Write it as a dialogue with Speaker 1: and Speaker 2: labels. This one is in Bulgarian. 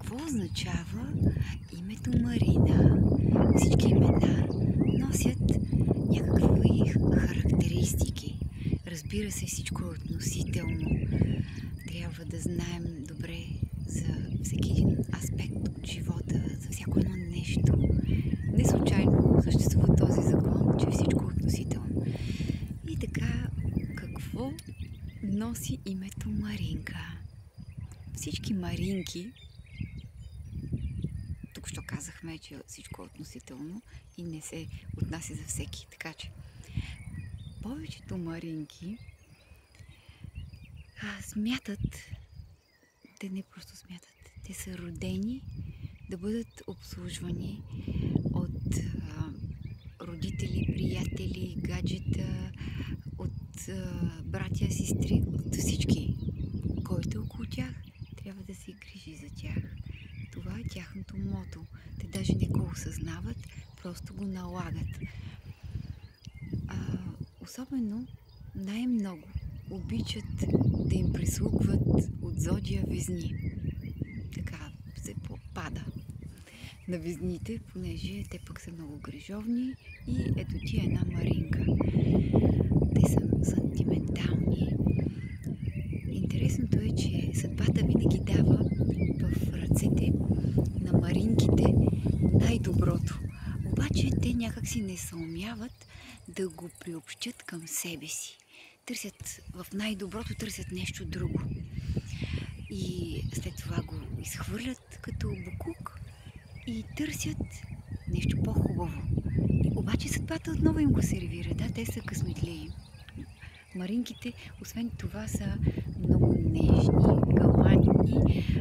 Speaker 1: Какво означава името Марина? Всички имена носят някакви характеристики. Разбира се, всичко е относително. Трябва да знаем добре за всеки един аспект от живота, за всяко едно нещо. Не случайно съществува този закон, че всичко е относително. И така, какво носи името Маринка? Всички Маринки, тук що казахме, че всичко е относително и не се отнася за всеки, така че повечето Маринки смятат, те не просто смятат, те са родени да бъдат обслужвани от родители, приятели, гаджета, от братя, сестри, от всички. Който е около тях, трябва да се грижи за тях. Това е тяхното мото. Те даже не го осъзнават, просто го налагат. Особено най-много обичат да им прислугват от зодия Везни. Така се попада на Везните, понеже те пък са много грижовни и ето ти е една Маринка. Те са сантиментални. Интересното е, че съдбата винаги дава в ръцете на Маринките най-доброто. Обаче те някакси не съумяват да го приобщят към себе си. Търсят в най-доброто, търсят нещо друго. И след това го изхвърлят като букук и търсят нещо по-хубаво. Обаче съдбата отново им го сервира. Да, те са късметливи. Маринките, освен това, са много нежни, галантни,